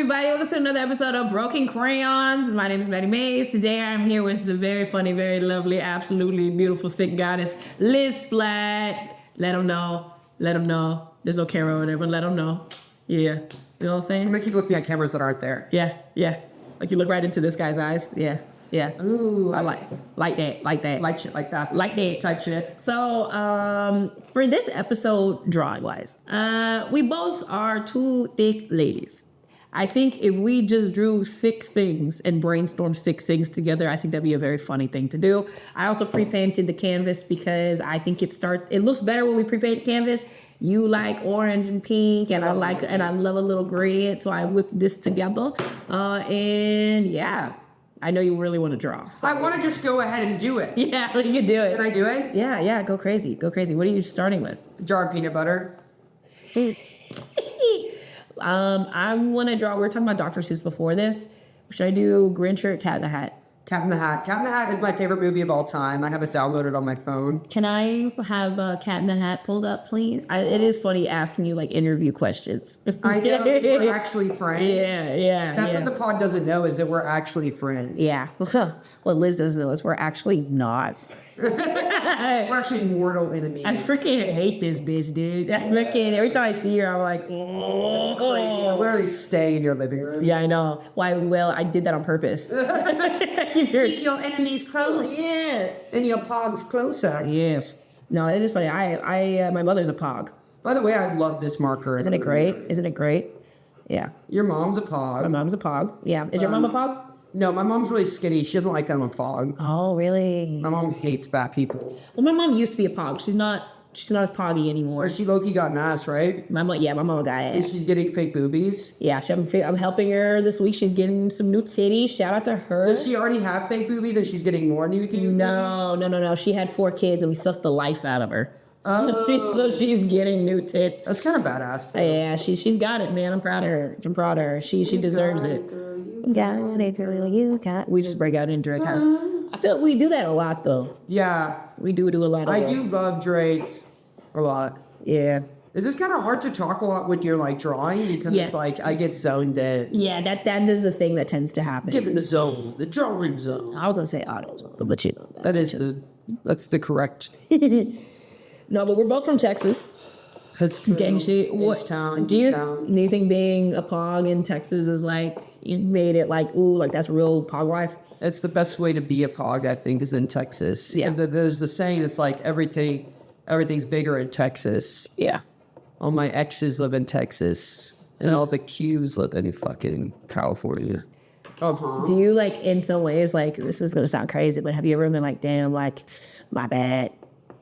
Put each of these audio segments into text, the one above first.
everybody. Welcome to another episode of Broken Crayons. My name is Maddi Mays. Today I'm here with the very funny, very lovely, absolutely beautiful, thick goddess, Splatt. Let them know. Let them know. There's no camera over there, but let them know. Yeah. You know what I'm saying? I'm going to keep looking at cameras that aren't there. Yeah. Like you look right into this guy's eyes. Yeah. Ooh, I like that. like shit like that. Like that type shit. So, for this episode, drawing-wise, we both are two thick ladies. I think if we just drew thick things and brainstormed thick things together, I think that'd be a very funny thing to do. I also pre-painted the canvas because I think it looks better when we pre-paint the canvas. You like orange and pink, and I love a little gradient, so I whipped this together. And yeah, I know you really want to draw. So. I want to just go ahead and do it. Yeah, you can do it. Can I do it? Yeah, go crazy. What are you starting with? Jar of peanut butter. I want to draw. We were talking about Dr. Seuss before this. Should I do Grinch or Cat in the Hat? Cat in the Hat. Cat in the Hat is my favorite movie of all time. I have it downloaded on my phone. Can I have Cat in the Hat pulled up, please? It is funny asking you like interview questions. I know. We're actually friends. Yeah. That's what the pod doesn't know is that we're actually friends. Yeah. What Liz doesn't know is we're actually not. We're actually mortal enemies. I freaking hate this bitch, dude. Every time I see her, I'm like, oh, crazy. I literally stay in your living room. Yeah, I know. Why? Well, I did that on purpose. Keep your enemies close. Yeah. And your pogs closer. Yes. No, it is funny. My mother's a pog. By the way, I love this marker. Isn't it great? Yeah. Your mom's a pog. My mom's a pog. Yeah. Is your mom a pog? No, my mom's really skinny. She doesn't like that I'm a pog. Oh, really? My mom hates fat people. Well, my mom used to be a pog. She's not as poggy anymore. Or she low-key got an ass, right? My mom got ass. And she's getting fake boobies? Yeah, I'm helping her this week. She's getting some new titties. Shout out to her. Does she already have fake boobies and she's getting more new boobies? No. She had 4 kids and we sucked the life out of her. So she's getting new tits. That's kind of badass. Though. Yeah, she's got it, man. I'm proud of her. She deserves it. Got it, girl, you got. We just break out into Drake. I feel like we do that a lot, though. Yeah, we do a lot. I do love Drake a lot. Yeah. Is this kind of hard to talk a lot when you're like drawing because it's like I get zoned in? Yeah, that is the thing that tends to happen. Get in the zone, the drawing zone. I was gonna say auto zone, but you know that's the correct. No, but we're both from Texas. That's true. Gang shit. What do you think being a pog in Texas is like? You made it like ooh, like that's real pog life. It's the best way to be a pog, I think, is in Texas. Yeah. Because there's the saying, it's like everything's bigger in Texas. Yeah. All my exes live in Texas, and all the Qs live in fucking California. Do you like in some ways like this is gonna sound crazy, but have you ever been like, damn, like my bad,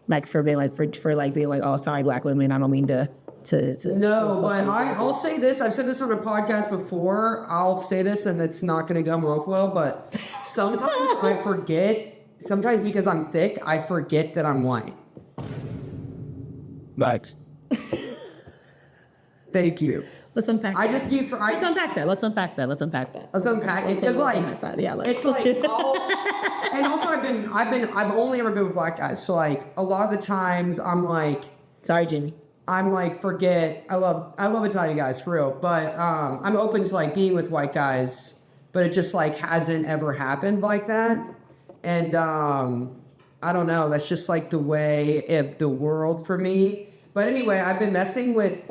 like for being like for like being like, oh sorry, black women, I don't mean to. No, but I'll say this. I've said this on a podcast before. I'll say this, and it's not going to come off well, but sometimes I forget. Sometimes because I'm thick, I forget that I'm white. Right. Thank you. Let's unpack. Let's unpack that. Let's unpack it because like yeah, it's like and also I've only ever been with black guys, so like a lot of the times I'm like, sorry, Jimmy. I'm like, forget, I love Italian guys for real, but I'm open to like being with white guys, but it just like hasn't ever happened like that. And I don't know, that's just like the way of the world for me. But anyway, I've been messing with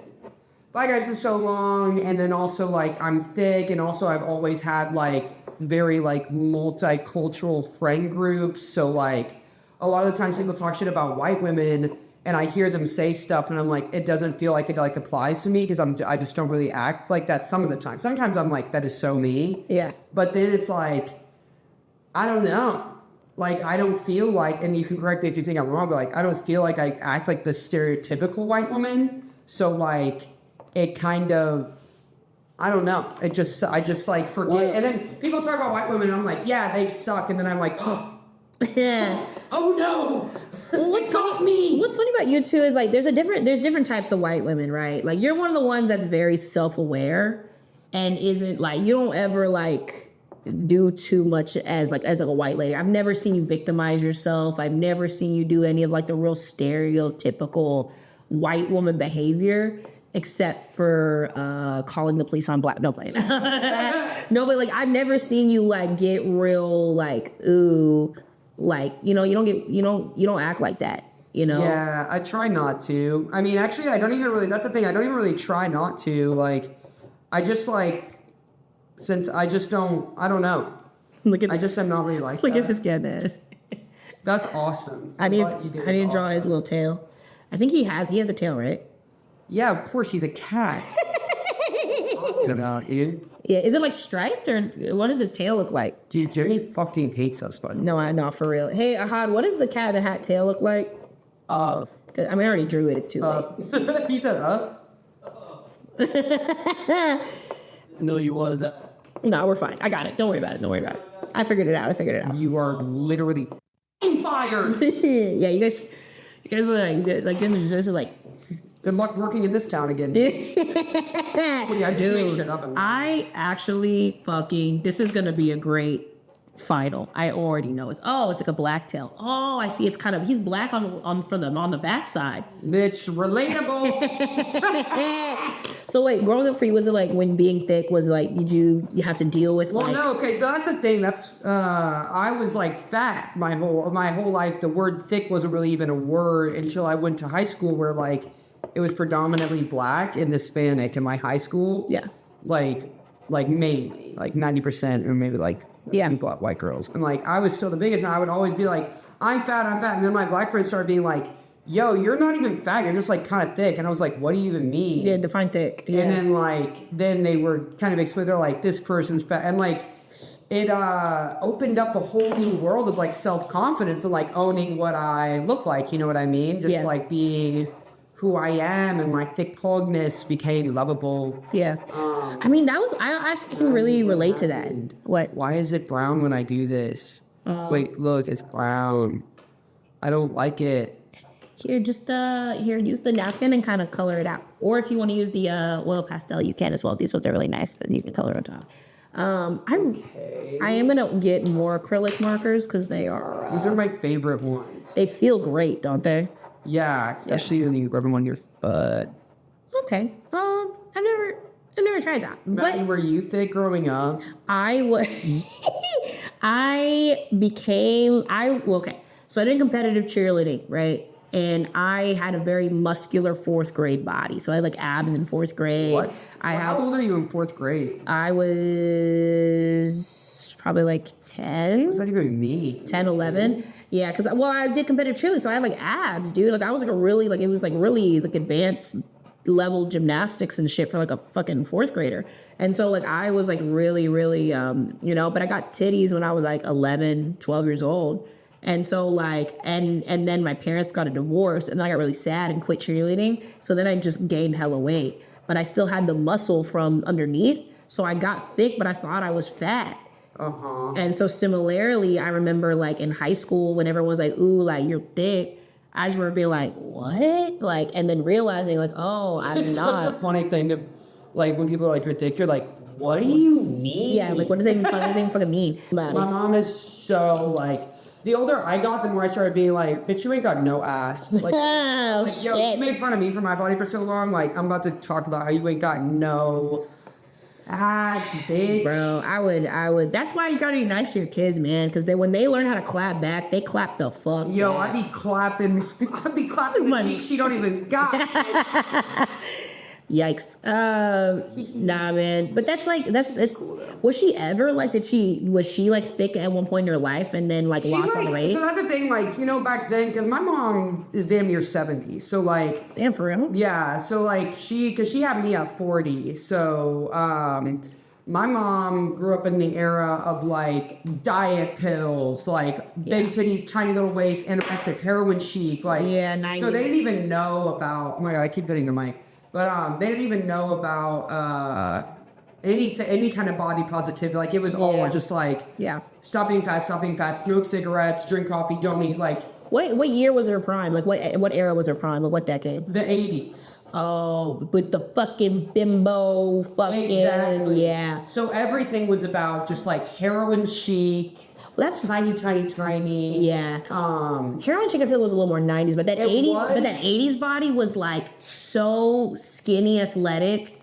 black guys for so long, and then also like I'm thick, and also I've always had like very like multicultural friend groups. So like a lot of the times people talk shit about white women, and I hear them say stuff, and I'm like, it doesn't feel like it like applies to me because I just don't really act like that some of the time. Sometimes I'm like, that is so me. Yeah. But then it's like, I don't know. Like, I don't feel like, and you can correct me if you think I'm wrong, but like, I don't feel like I act like the stereotypical white woman. So like, it kind of, I don't know. I just like forget. Well, and then people talk about white women, and I'm like, yeah, they suck. And then I'm like, oh, yeah. Oh no. Well, what's funny about you too is like there's different types of white women, right? Like you're one of the ones that's very self-aware and isn't like you don't ever like do too much as a white lady. I've never seen you victimize yourself. I've never seen you do any of like the real stereotypical white woman behavior. except for calling the police on black. No, playing. No, but like I've never seen you like get real like ooh, like you don't act like that. You know? Yeah, I try not to. I mean, actually, I don't even really. That's the thing. I don't even really try not to. Like, I just like, since I just don't. I don't know. Look at I this. just am not really like. Look that. at this guy, man. That's awesome. I need to draw his little tail. I think he has a tail, right? Yeah, of course, he's a cat. About you. Yeah, is it like striped or what does his tail look like? Dude, Jimmy fucking hates us, bud. No, I know for real. Hey, Ahad, what does the cat in the hat tail look like? I already drew it. It's too late. He said, No, you was. No, we're fine. I got it. Don't worry about it. I figured it out. You are literally fired. Yeah, you guys are like this is like. Good luck working in this town again. Yeah, Dude, I actually this is gonna be a great final. I already know it's like a black tail. Oh, I see. It's kind of he's black on the backside. Mitch, relatable. So wait, growing up for you, was it like when being thick was like did you have to deal with? Well, no, okay, so that's the thing. That's I was like fat my whole life. The word thick wasn't really even a word until I went to high school where like it was predominantly black and Hispanic in my high school. Yeah. Like maybe like 90% or maybe like white girls. And like I was still the biggest and I would always be like, I'm fat. And then my black friends started being like, yo, you're not even fat, you're just like kind of thick. And I was like, what do you even mean? Yeah, define thick. Yeah. And then they were kind of explaining, they're like, this person's fat. And like it opened up a whole new world of like self-confidence and like owning what I look like, you know what I mean? Just like being who I am, and my thick pugness became lovable. Yeah. I mean, I actually can really relate to that. What? Why is it brown when I do this? Wait, look, it's brown. I don't like it. Here, use the napkin and kind of color it out. Or if you want to use the oil pastel, you can as well. These ones are really nice because you can color on top. I am gonna get more acrylic markers because they are. These are my favorite ones. They feel great, don't they? Yeah, especially when you rub them on your foot. Okay. I've never tried that. Maddie, were you thick growing up? I was. Okay. So I did competitive cheerleading, right? And I had a very muscular 4th grade body. So I had like abs in 4th grade. What? How old are you in 4th grade? I was probably like 10. What does that even mean? 10, 11. Yeah, because, I did competitive cheerleading, so I had like abs, dude. Like I was like really advanced level gymnastics and shit for like a fucking 4th grader. And so like I was like really, really, but I got titties when I was like 11, 12 years old. And so like, and then my parents got a divorce and then I got really sad and quit cheerleading. So then I just gained hella weight, but I still had the muscle from underneath. So I got thick, but I thought I was fat. And so similarly, I remember like in high school, when everyone was like, ooh, like you're thick. I just remember being like, what? Like, and then realizing like, oh, I'm it's not. Such a funny thing to, like when people are like, you're thick, you're like, what do you mean? Yeah, like what does that even fucking mean? My mom is so like, the older I got, the more I started being like, bitch, you ain't got no ass. Like, oh, like yo, shit. you made fun of me for my body for so long. Like, I'm about to talk about how you ain't got no ass, bitch. Bro, I would. That's why you gotta be nice to your kids, man. Because when they learn how to clap back, they clap the fuck. Yo, back. I be clapping the cheeks she don't even got. Yikes. Nah, man. But it's. Was she ever like? Was she like thick at one point in her life and then like lost on weight? So that's the thing, like back then, because my mom is damn near 70, so like. Damn, for real. Yeah, so like because she had me at 40, so my mom grew up in the era of like diet pills, like big titties, tiny little waist, anorexic, heroin chic, like. Yeah, 90. So they didn't even know about. Oh my god, I keep hitting the mic. But they didn't even know about any kind of body positivity. Like it was all just like stop being fat, smoke cigarettes, drink coffee, don't eat. Like What year was her prime? Like what era was her prime? Like what decade? The 80s. Oh, with the fucking bimbo fucking Exactly. yeah. So everything was about just like heroin chic. Well, that's tiny. yeah. Heroin chick I feel was a little more 90s, but that It 80s was. but that 80s body was like so skinny athletic,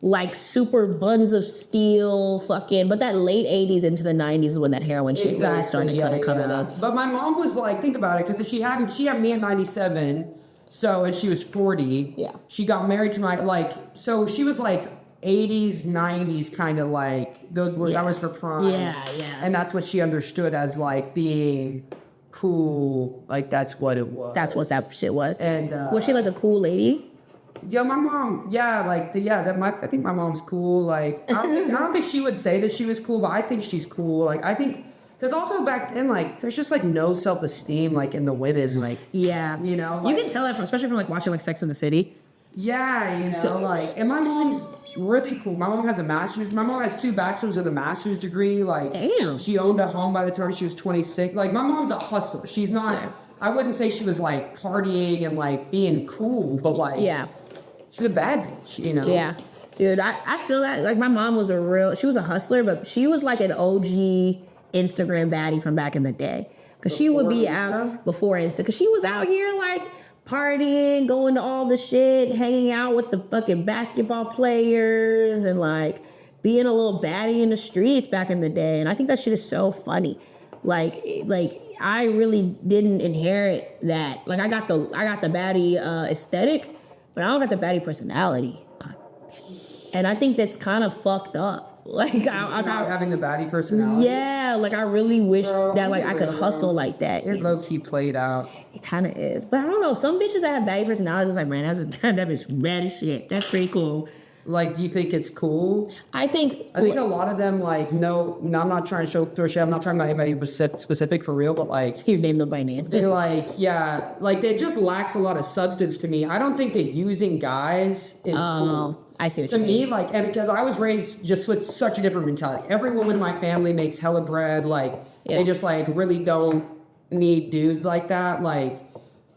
like super buns of steel fucking, but that late 80s into the 90s is when that heroin chick really started kind of coming in. But my mom was like, think about it, because if she had me in 97, so, and she was 40. Yeah. She got married to so she was like 80s, 90s kind of like, that was her prime. Yeah. And that's what she understood as like being cool. Like that's what it was. That's what that shit was. And was she like a cool lady? Yeah, my mom. Yeah, I think my mom's cool. Like, I don't think she would say that she was cool, but I think she's cool. Like, I think because also back then, like, there's just like no self-esteem, like in the women, like, Yeah. you know, You like, can tell that especially from like watching like Sex in the City. yeah, you know, like, and my mom's really cool. My mom has a master's. My mom has 2 bachelors and a master's degree. Like, Damn. she owned a home by the time she was 26. Like, my mom's a hustler. She's not. Yeah. I wouldn't say she was like partying and like being cool, but like, Yeah. she's a bad bitch, you know. Yeah. Dude, I feel that like my mom was she was a hustler, but she was like an OG Instagram baddie from back in the day. Cause she would be out before Insta. Cause she was out here like partying, going to all the shit, hanging out with the fucking basketball players and like being a little baddie in the streets back in the day. And I think that shit is so funny. Like I really didn't inherit that. Like I got the baddie aesthetic, but I don't got the baddie personality. And I think that's kind of fucked up. Like I Not having the baddie personality. yeah, like I really wish that like I could hustle like that. It low-key played out. It kind of is, but I don't know. Some bitches that have baddie personalities, is like, man, that bitch bad as shit. That's pretty cool. Like, do you think it's cool? I think I think a lot of them, like, no, I'm not trying to throw shit. I'm not talking about anybody specific for real, but like, you named them by name. they're like, yeah, like, it just lacks a lot of substance to me. I don't think that using guys is cool. I see what To you mean. me, like, and because I was raised just with such a different mentality. Every woman in my family makes hella bread. Like, they just, like, really don't need dudes like that. Like,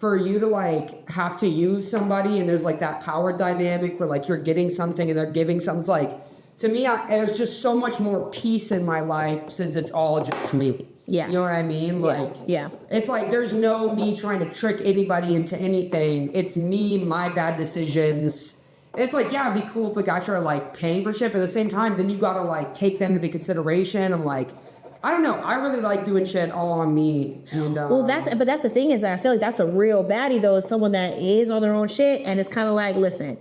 for you to, like, have to use somebody and there's, like, that power dynamic where, like, you're getting something and they're giving something. It's like, to me, there's just so much more peace in my life since it's all just me. Yeah. You know what I mean? Like, Yeah. it's like there's no me trying to trick anybody into anything. It's me, my bad decisions. It's like, yeah, it'd be cool if the guys are like paying for shit, but at the same time, then you gotta like take them into consideration. I'm like, I don't know. I really like doing shit all on me. And, Well, that's the thing is that I feel like that's a real baddie though, is someone that is on their own shit and it's kind of like, listen,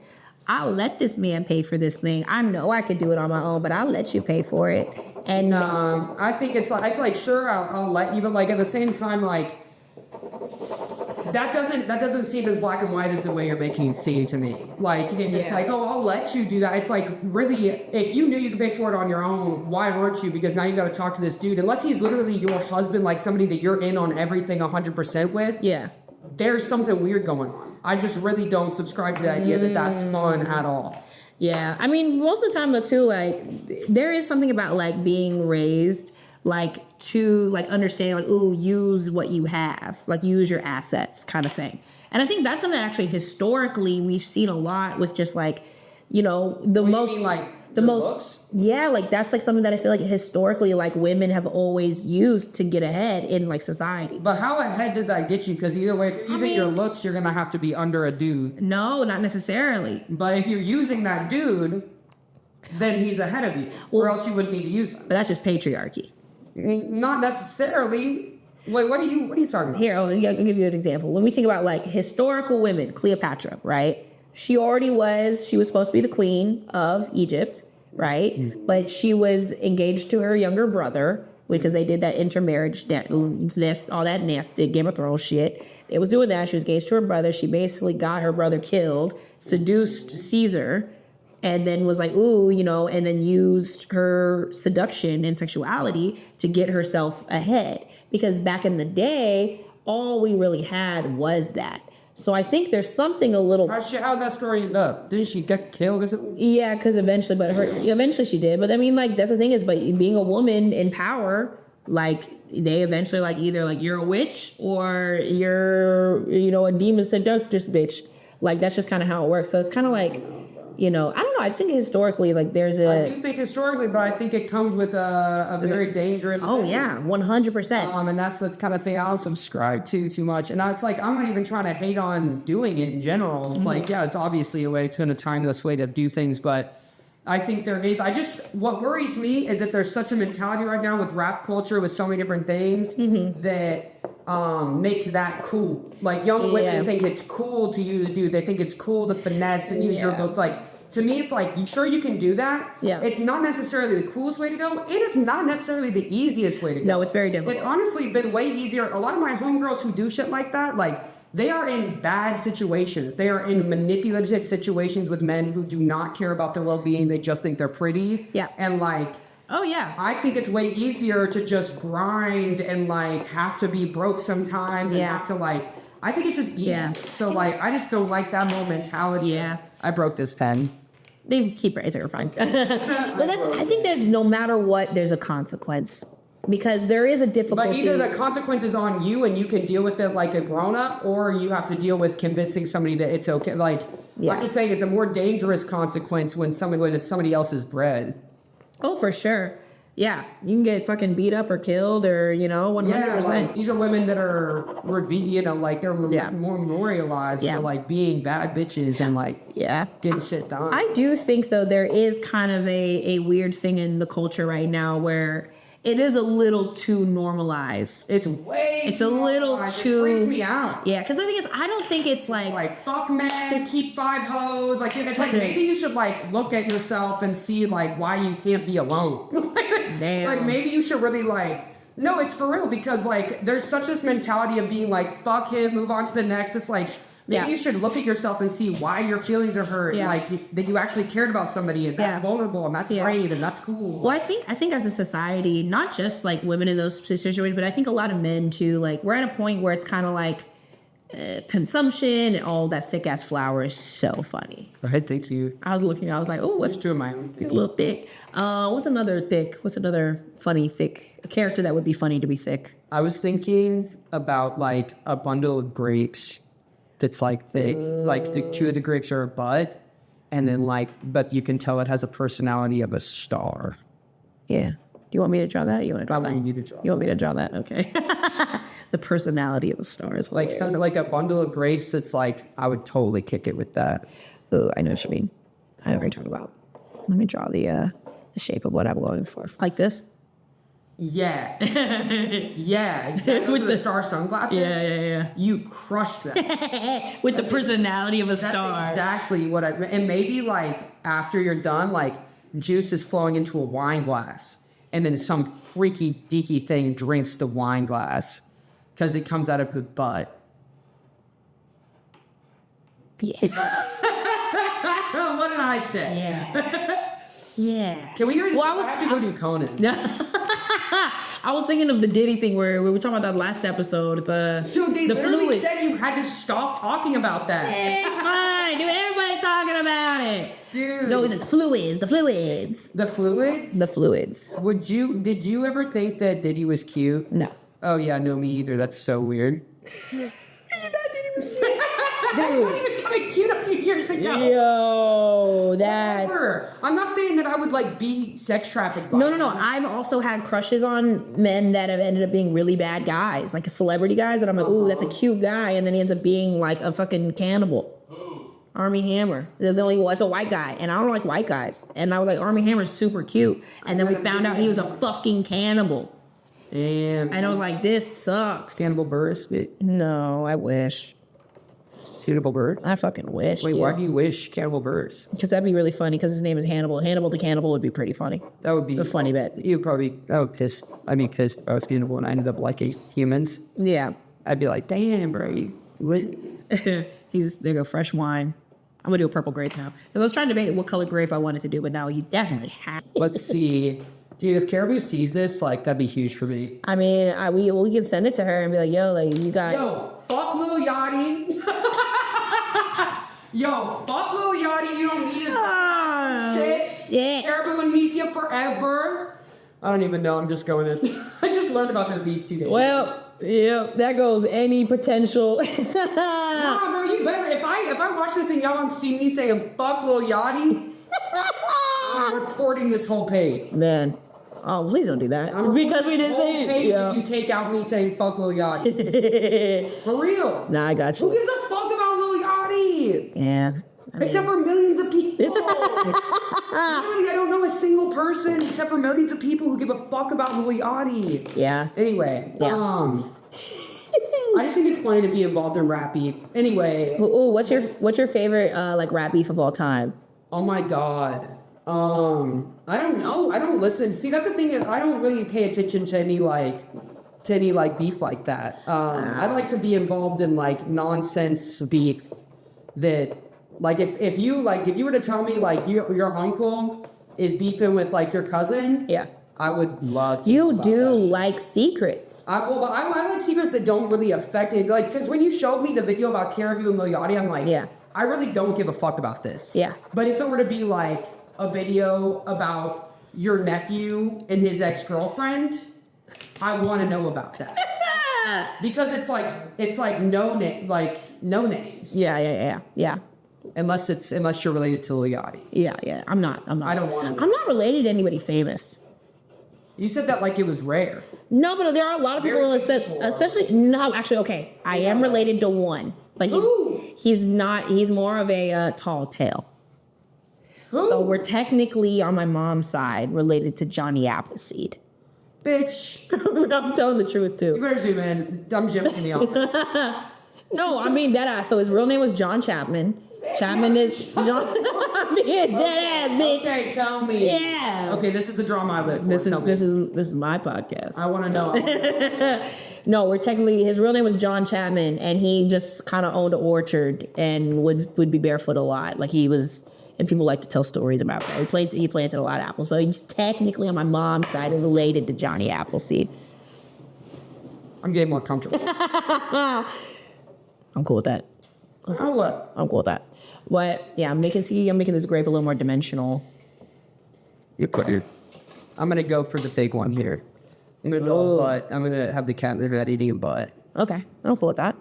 I'll let this man pay for this thing. I know I could do it on my own, but I'll let you pay for it. And I think it's like sure, I'll let you, but like at the same time, like that doesn't seem as black and white as the way you're making it seem to me. Like it's like, oh, I'll let you do that. It's like, really, if you knew you could pay for it on your own, why weren't you? Because now you got to talk to this dude. Unless he's literally your husband, like somebody that you're in on everything 100% with. yeah. There's something weird going on. I just really don't subscribe to the idea that that's fun at all. Yeah, I mean, most of the time though too, like there is something about like being raised like to like understand like, ooh, use what you have, like use your assets kind of thing. And I think that's something that actually historically we've seen a lot with just like, you know, the What do you most mean, like the your most looks? yeah, like that's like something that I feel like historically like women have always used to get ahead in like society. But how ahead does that get you? Because either way, if you're using your looks, you're gonna have to be under a dude. No, not necessarily. But if you're using that dude, then he's ahead of you, or else you wouldn't need to use him. But that's just patriarchy. Not necessarily. Wait, what are you talking about? Here, I'll give you an example. When we think about like historical women, Cleopatra, right? She was supposed to be the queen of Egypt, right? Mm-hmm. But she was engaged to her younger brother because they did that intermarriage, all that nasty Game of Thrones shit. They was doing that. She was engaged to her brother. She basically got her brother killed, seduced Caesar, and then was like, ooh, you know, and then used her seduction and sexuality to get herself ahead. Because back in the day, all we really had was that. So I think there's something a little... How'd that story end up? Didn't she get killed? Yeah, because eventually she did. But I mean, like, that's the thing is, but being a woman in power, like they eventually like either like you're a witch or you're, you know, a demon seductress bitch. Like that's just kind of how it works. So it's kind of like, you know, I don't know. I think historically, like there's I do think historically, but I think it comes with a very dangerous. Oh yeah, 100%. And that's the kind of thing I don't subscribe to too much. And it's like, I'm not even trying to hate on doing it in general. It's like, yeah, it's obviously a way, it's a timeless way to do things, but I think there is, what worries me is that there's such a mentality right now with rap culture, with so many different things that makes that cool. Like young women think it's cool to use a dude. They think it's cool to finesse and use your book. Like, to me, it's like, you can do that. Yeah. It's not necessarily the coolest way to go. It is not necessarily the easiest way to go. No, it's very difficult. It's honestly been way easier. A lot of my homegirls who do shit like that, like, they are in bad situations. They are in manipulative situations with men who do not care about their well-being. They just think they're pretty. Yeah. And like, Oh yeah. I think it's way easier to just grind and like have to be broke sometimes and have to like, I think it's just easy. Yeah. So like, I just don't like that whole mentality. Yeah. I broke this pen. They keep it. They're fine. But I think that no matter what, there's a consequence. Because there is a difficulty. But either the consequence is on you and you can deal with it like a grown-up, or you have to deal with convincing somebody that it's okay. Like, I'm just saying it's a more dangerous consequence when it's somebody else's bread. Oh, for sure. Yeah, you can get fucking beat up or killed or, you know, 100%. Yeah, like, these are women that are, you know, like they're more memorialized for like being bad bitches and like getting shit done. I do think, though, there is kind of a weird thing in the culture right now where it is a little too normalized. It's a little too. It freaks me out. Yeah, because the thing is, I don't think it's like fuck men, keep 5 hoes. Like, it's like maybe you should like look at yourself and see like why you can't be alone. Damn. Like maybe you should really like. No, it's for real because like there's such this mentality of being like fuck him, move on to the next. It's like. Maybe you should look at yourself and see why your feelings are hurt. Yeah. Like that you actually cared about somebody, and that's vulnerable, and that's brave, and that's cool. Well, I think as a society, not just like women in those situations, but I think a lot of men too. Like we're at a point where it's kind of like consumption and all that thick ass flour is so funny. Go ahead, thank you. I was like, oh, what's two of my own? He's a little thick. What's another funny thick a character that would be funny to be thick? I was thinking about like a bundle of grapes. That's like thick, like the 2 of the grapes are a bud, and then like, but you can tell it has a personality of a star. Yeah. Do you want me to draw that? You want to draw that? I want you to draw. You want me to draw that? Okay. The personality of the star is like sounds like a bundle of grapes. That's like I would totally kick it with that. Oh, I know what you mean. I know what you're talking about. Let me draw the shape of what I'm going for. Like this. Yeah. Yeah, exactly. With the star sunglasses? Yeah. You crushed that. With the personality of a star. That's exactly what and maybe like after you're done, like juice is flowing into a wine glass and then some freaky deaky thing drinks the wine glass because it comes out of the butt. Yes. What did I say? Yeah. Yeah. Can we hear this? Well, I have to go do Conan. I was thinking of the Diddy thing where we were talking about that last episode. Dude, they literally said you had to stop talking about that. Fine, dude. Everybody talking about it. Dude. No, the fluids. The fluids? The fluids. Did you ever think that Diddy was cute? No. Oh yeah, no, me either. That's so weird. Dude. He was fucking cute a few years ago. Yo, that's... I'm not saying that I would, like, be sex trafficked by No. I've also had crushes on men that have ended up being really bad guys, like celebrity guys, and I'm like, ooh, that's a cute guy, and then he ends up being, like, a fucking cannibal. Army Hammer. There's only it's a white guy, and I don't like white guys. And I was like, Army Hammer's super cute. And then we found out he was a fucking cannibal. Damn. And I was like, this sucks. Cannibal Burris? No, I wish. Cannibal Burris? I fucking wish. Wait, why do you wish Cannibal Burris? Because that'd be really funny, because his name is Hannibal. Hannibal the Cannibal would be pretty funny. That would be... It's a funny bet. That would piss... I mean, because I was cannibal and I ended up liking humans. Yeah. I'd be like, damn, bro. What? There you go, fresh wine. I'm going to do a purple grape now. Because I was trying to debate what color grape I wanted to do, but now you definitely have. Let's see. Dude, if Caribou sees this, like, that'd be huge for me. I mean, we can send it to her and be like, yo, like, you got... Yo, fuck Lil Yachty. Yo, fuck Lil Yachty. You don't need his shit. Shit. Caribou and Misia forever. I don't even know. I'm just going in. I just learned about their beef 2 days ago. Well, yeah, that goes any potential. Nah, bro, you better. If I watch this and y'all don't see me saying fuck Lil Yachty, I'm reporting this whole page. Man. Oh, please don't do that. Because we didn't say it. Page Yeah. if you take out me saying fuck Lil Yachty. For real. Nah, I got Who you. gives a fuck about Lil Yachty? Yeah. I mean, Except for millions of people. Literally, I don't know a single person except for millions of people who give a fuck about Lil Yachty. yeah. Anyway, Yeah. I just think it's funny to be involved in rap beef. Anyway, Ooh, what's your favorite like rap beef of all time? oh my god. I don't know. I don't listen. See, that's the thing is I don't really pay attention to any beef like that. I like to be involved in like nonsense beef that like if you were to tell me like your uncle is beefing with like your cousin, Yeah. I would love to. You know about do that shit. like secrets. I like secrets that don't really affect it. Like, because when you showed me the video about Caribou and Lil Yachty, I'm like, Yeah. I really don't give a fuck about this. Yeah. But if it were to be like a video about your nephew and his ex-girlfriend, I want to know about that. Because it's like no names. Yeah. Unless you're related to Lil Yachty. Yeah. I'm not. I don't want to. I'm not related to anybody famous. You said that like it was rare. No, but there are a lot of people, Very few people are. especially no. Actually, okay, I am related to one, but Who? he's not. He's more of a tall tale. Who? So we're technically on my mom's side related to Johnny Appleseed. Bitch. I'm telling the truth You too. better zoom in. I'm Jim from the office. No, I mean dead ass. So his real name was John Chapman. Chapman is John. I mean dead ass, bitch. Okay, tell me. Yeah. Okay, this is the drama I live for. This Tell me. is my podcast. I want to know. No, we're technically his real name was John Chapman, and he just kind of owned an orchard and would be barefoot a lot. Like he was, and people like to tell stories about that. He planted a lot of apples, but he's technically on my mom's side and related to Johnny Appleseed. I'm getting more comfortable. I'm cool with that. Oh, what? I'm cool with that. But yeah, I'm making this grape a little more dimensional. You're clear. I'm gonna go for the fake one here. I'm gonna draw a butt. I'm gonna have the cat live at eating a butt. Okay, I'm cool with that.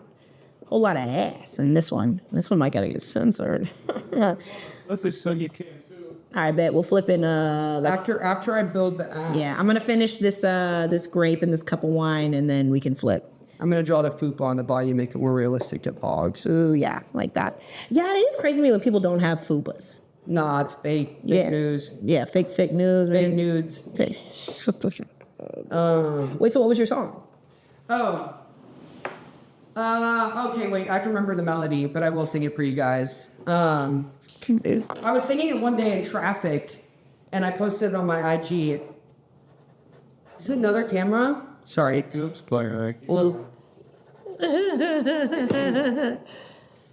Whole lot of ass in this one. This one might gotta get censored. Let's say so you can too. All right, bet we'll flip in. After I build the ass, Yeah, I'm gonna finish this grape and this cup of wine, and then we can flip. I'm gonna draw the fupa on the body and make it more realistic to pogs. Ooh, yeah, like that. Yeah, it is crazy to me when people don't have fupas. Nah, it's fake. Fake Yeah. news. Yeah, fake news, Fake man. nudes. Wait, so what was your song? Oh. Okay, wait. I can remember the melody, but I will sing it for you guys. I was singing it one day in traffic, and I posted it on my IG. Is it another camera? Sorry. Oops, player. Well.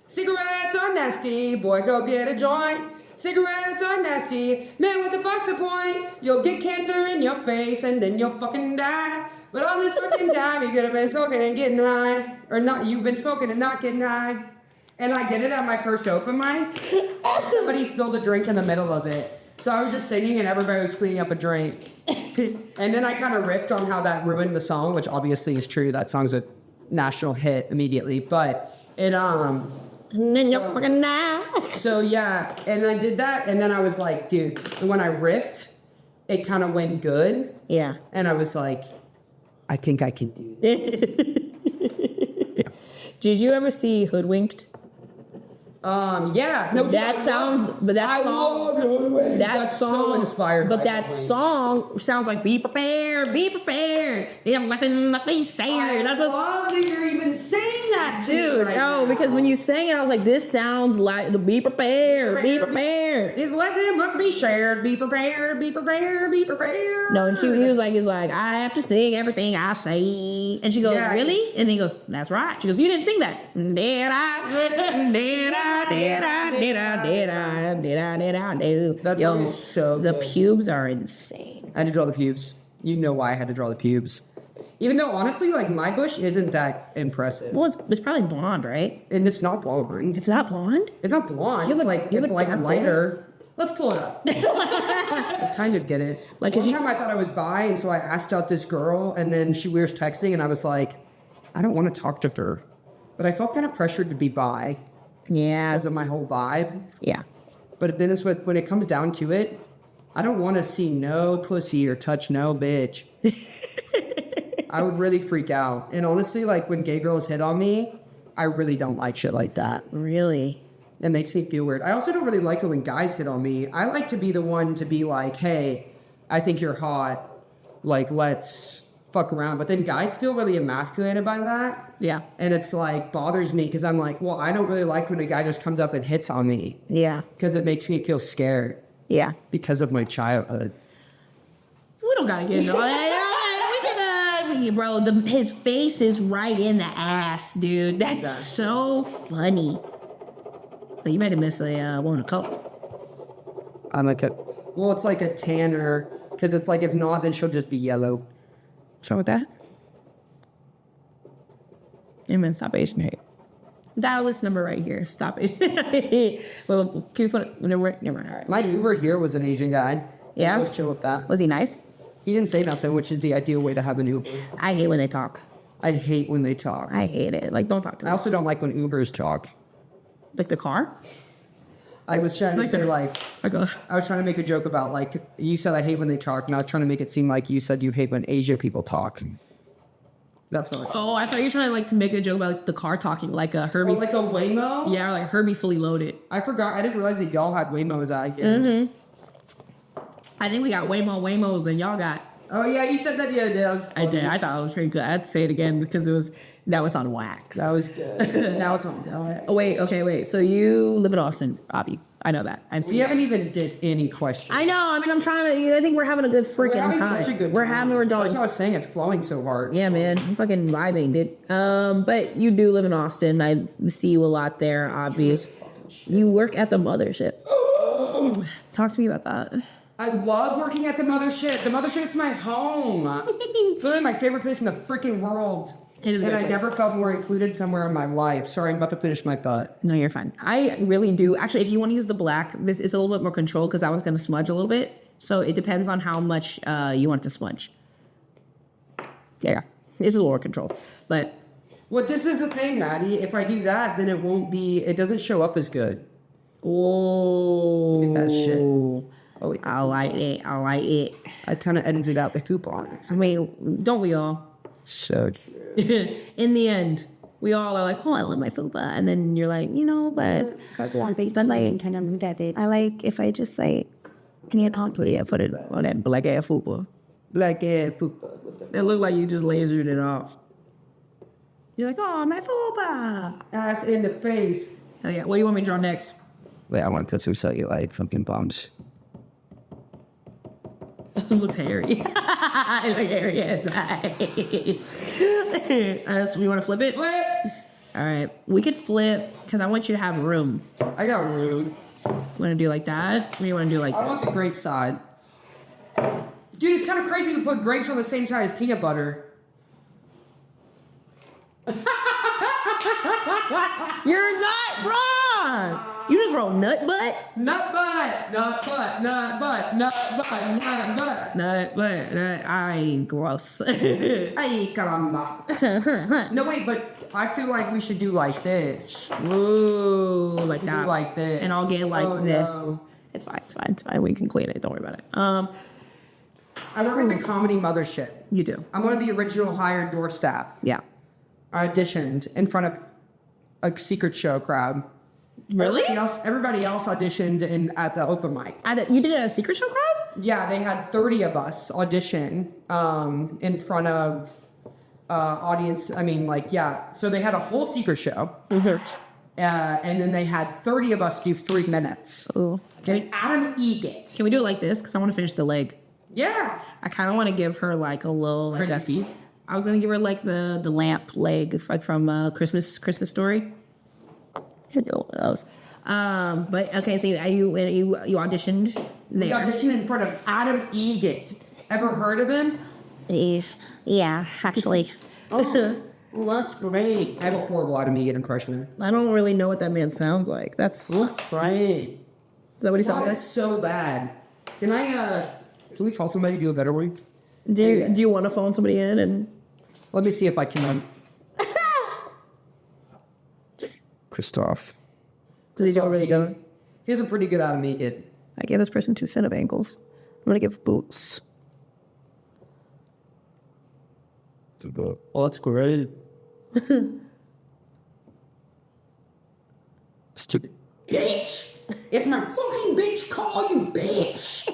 Cigarettes are nasty, boy, go get a joint. Cigarettes are nasty, man, what the fuck's the point? You'll get cancer in your face and then you'll fucking die. But all this fucking time you could have been smoking and getting high. Or not, you've been smoking and not getting high. And I did it at my first open mic. Somebody spilled a drink in the middle of it. So I was just singing and everybody was cleaning up a drink. And then I kind of riffed on how that ruined the song, which obviously is true. That song's a national hit immediately. But it, And then you're fucking die. so yeah, and I did that, and then I was like, dude, when I riffed, it kind of went good, Yeah. and I was like, I think I can do this. Did you ever see Hoodwinked? Yeah, no, dude, That I sounds, love- but that I song, love Hoodwink. that That's song, so inspired. but by that Hoodwink. song sounds like "Be prepared, be prepared." They have nothing to say. I That's what, love that you're even saying that, to me dude. right No, now. because when you sang it, I was like, "This sounds like the "Be prepared, be prepared." This lesson must be shared. Be prepared, be prepared, be prepared. No, and he was like, I have to sing everything I say. And she goes, Yeah. really? And he goes, that's right. She goes, you didn't sing that. Did I do? That Yo, song is so the good. pubes are insane. I had to draw the pubes. You know why I had to draw the pubes. Even though, honestly, like, my bush isn't that impressive. Well, it's probably blonde, right? And it's not blonde. It's not blonde? It's not blonde. You It's have a- like, you have it's a like dark lighter. Let's pull it up. I kind of get it. Like, One time I thought I was bi, and so I asked out this girl, and then we were texting, and I was like, I don't want to talk to her. But I felt kind of pressured to be bi Yeah. because of my whole vibe. Yeah. But then when it comes down to it, I don't want to see no pussy or touch no bitch. I would really freak out. And honestly, like when gay girls hit on me, I really don't like shit like that. Really? It makes me feel weird. I also don't really like it when guys hit on me. I like to be the one to be like, hey, I think you're hot. Like, let's fuck around. But then guys feel really emasculated by that. Yeah. And it's like, bothers me because I'm like, well, I don't really like when a guy just comes up and hits on me. Yeah. Because it makes me feel scared Yeah. because of my childhood. We don't gotta get into all that. Bro, his face is right in the ass, dude. That's Exactly. so funny. So you might have missed a one of color. I'm like well, it's like a tanner because it's like if not, then she'll just be yellow. What's wrong with that? Amen. Stop Asian hate. Dial this number right here. Stop it. Well, can you put it? Never mind. All right. My Uber here was an Asian guy. Yeah? I was chill with that. Was he nice? He didn't say nothing, which is the ideal way to have an Uber. I hate when they talk. I hate when they talk. I hate it. Like, don't talk to I me. also don't like when Ubers talk. Like the car? I was trying to say like, Like a, I was trying to make a joke about like, you said I hate when they talk, and I was trying to make it seem like you said you hate when Asian people talk. That's what I said. oh, I thought you were trying to make a joke about like, the car talking, like a Herbie. Oh, like a Waymo? Yeah, like Herbie fully loaded. I forgot. I didn't realize that y'all had Waymos out here. Mm-hmm. I think we got way more Waymos than y'all got. Oh yeah, you said that the other day. That was I did. I thought it was pretty good. I had to say it again because that was on wax. That was good. Now it's on. Oh wait, okay, wait. So you live in Austin, Abby. I know that. I'm We seeing. haven't even did any questions. I know. I mean, I'm trying to. I think we're having a good freaking We're having time. such a good We're time. having. We're That's doing. what I was saying. It's flowing so hard. Yeah, man. I'm fucking vibing, dude. But you do live in Austin. I see you a lot there, Abby. You work at the mothership. Talk to me about that. I love working at the mothership. The mothership's my home. It's literally my favorite place in the freaking world. It is a and great I place. never felt more included somewhere in my life. Sorry, I'm about to finish my butt. No, you're fine. I really do. Actually, if you want to use the black, this is a little bit more controlled because I was going to smudge a little bit. So it depends on how much you want it to smudge. Yeah, this is a little more controlled. But Well, this is the thing, Maddie. If I do that, then it doesn't show up as good. oh, That shit. Oh, I like it. I like it. I kind of edited out the coupons. I mean, don't we all? So true. In the end, we all are like, oh, I love my fupa. And then you're like, but but like, I like if I just like, put it on that black ass fupa. Black ass poop. It looked like you just lasered it off. You're like, oh, my fupa. Ass in the face. Hell yeah. What do you want me to draw next? Wait, I want to put some cellulite fucking bumps. It looks hairy. It looks hairy. Yes. So we want to flip it? Flip! All right. We could flip because I want you to have room. I got rude. You want to do like that? Or do you want to do like I want this? the grape side. Dude, it's kind of crazy to put grapes on the same side as peanut butter. You're not wrong. You just wrote nut butt. Nut butt, nut butt, nut butt, nut butt, nut butt. Nut butt. Ay, gross. Ay, caramba. No, wait, but I feel like we should do like this. Ooh, like We should that. do like this. And I'll get like Oh, this. no. It's fine. It's fine. It's fine. We can clean it. Don't worry about it. I work at the Comedy Mothership. You do. I'm one of the original hired door staff. Yeah. I auditioned in front of a secret show crowd. Really? Everybody else auditioned at the open mic. You did it at a secret show crowd? Yeah, they had 30 of us audition in front of audience. I mean, like, yeah. So they had a whole secret show. Mm-hmm. And then they had 30 of us do 3 minutes. Ooh. And Adam Egget. Can we do it like this? Because I want to finish the leg. Yeah. I kind of want to give her like a little like Pretty feet. I was gonna give her like the lamp leg like from Christmas Story. Those. But okay, so you auditioned We there. auditioned in front of Adam Egget. Ever heard of him? Yeah, actually. Oh, well, that's great. I have a horrible Adam Egget impression. I don't really know what that man sounds like. That's Great. that what he Wow, sounds that's so bad. Can we call somebody to do a better one? like? Do you want to phone somebody in and? Let me see if I can. Christoph. Does he do really good? He has a pretty good how to make it. I gave this person 2 set of ankles. I'm gonna give boots. Oh, that's great. Stupid. Bitch! It's my fucking bitch call, you bitch!